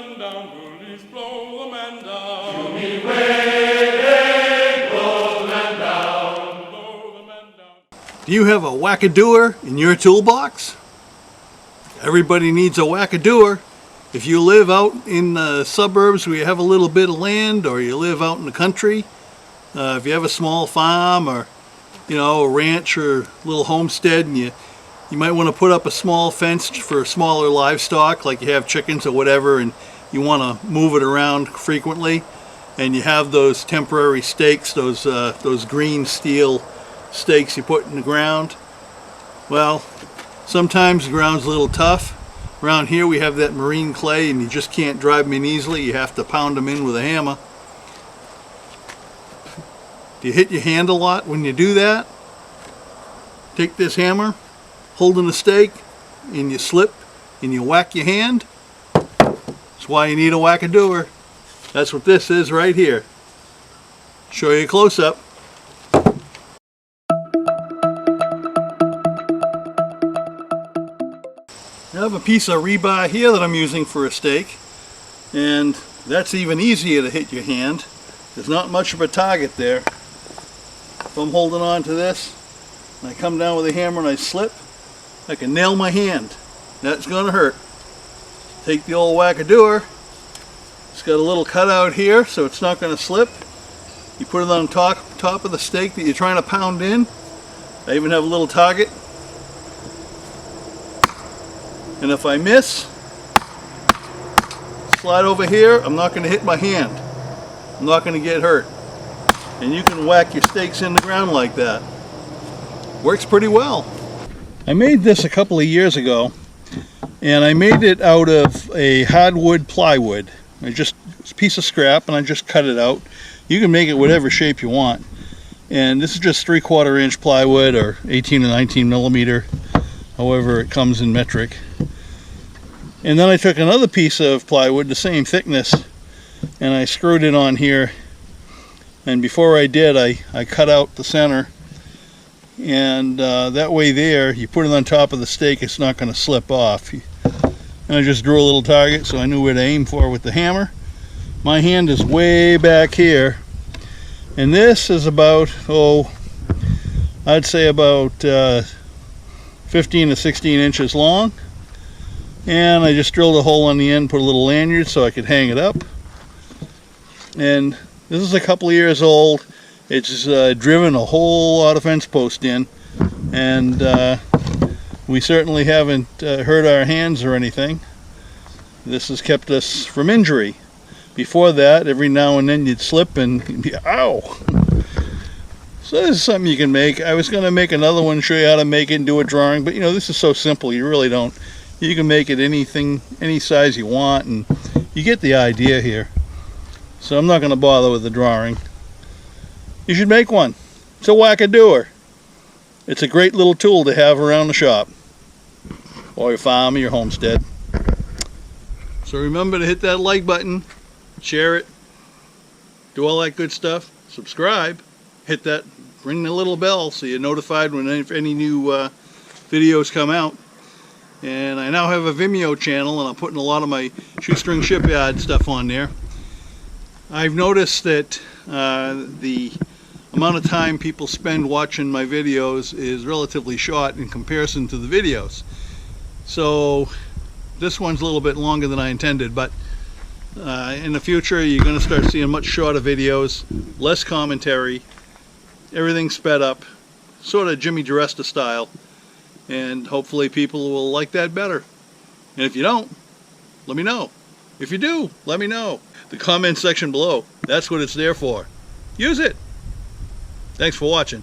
man down, bullies blow the man down. To me way, blow the man down. Blow the man down. Do you have a Wack-A-Doo-er in your toolbox? Everybody needs a Wack-A-Doo-er. If you live out in the suburbs where you have a little bit of land, or you live out in the country, if you have a small farm or a ranch or little homestead, and you might want to put up a small fence for smaller livestock, like you have chickens or whatever, and you want to move it around frequently, and you have those temporary stakes, those green steel stakes you put in the ground. Well, sometimes the ground's a little tough. Around here we have that marine clay, and you just can't drive them in easily. You have to pound them in with a hammer. Do you hit your hand a lot when you do that? Take this hammer, holding a stake, and you slip and you whack your hand. That's why you need a Wack-A-Doo-er. That's what this is right here. Show you a close-up. I have a piece of rebar here that I'm using for a stake, and that's even easier to hit your hand. There's not much of a target there. If I'm holding on to this and I come down with a hammer and I slip, I can nail my hand. That's gonna hurt. Take the old Wack-A-Doo-er. It's got a little cutout here so it's not gonna slip. You put it on top of the stake that you're trying to pound in. I even have a little target. And if I miss, slide over here, I'm not going to hit my hand. I'm not going to get hurt. And you can whack your stakes in the ground like that. Works pretty well. I made this a couple of years ago, and I made it out of a hardwood plywood. It's a piece of scrap, and I just cut it out. You can make it whatever shape you want. And this is just 3/4 inch plywood, or 18 or 19 millimeter, however it comes in metric. And then I took another piece of plywood, the same thickness, and I screwed it on here. And before I did, I cut out the center, and that way there, you put it on top of the stake, it's not going to slip off. And I just drew a little target so I knew where to aim for with the hammer. My hand is way back here, and this is about, I'd say about 15 to 16 inches long. And I just drilled a hole on the end, put a little lanyard so I could hang it up. And this is a couple of years old. It's driven a whole lot of fence post in, and we certainly haven't hurt our hands or anything. This has kept us from injury. Before that, every now and then you'd slip and you'd be, ow! So this is something you can make. I was going to make another one, show you how to make it and do a drawing, but this is so simple, you really don't. You can make it anything, any size you want, and you get the idea here. So I'm not going to bother with the drawing. You should make one. It's a Wack-A-Doo-er. It's a great little tool to have around the shop, or your farm, or your homestead. So remember to hit that like button, share it, do all that good stuff, subscribe, hit that, ring the little bell so you're notified when any new videos come out. And I now have a Vimeo channel, and I'm putting a lot of my shoestring shipyard stuff on there. I've noticed that the amount of time people spend watching my videos is relatively short in comparison to the videos. So this one's a little bit longer than I intended, but in the future you're going to start seeing much shorter videos, less commentary, everything sped up, sort of Jimmy DiResta style. And hopefully people will like that better. And if you don't, let me know. If you do, let me know. The comment section below, that's what it's there for. Use it. Thanks for watching.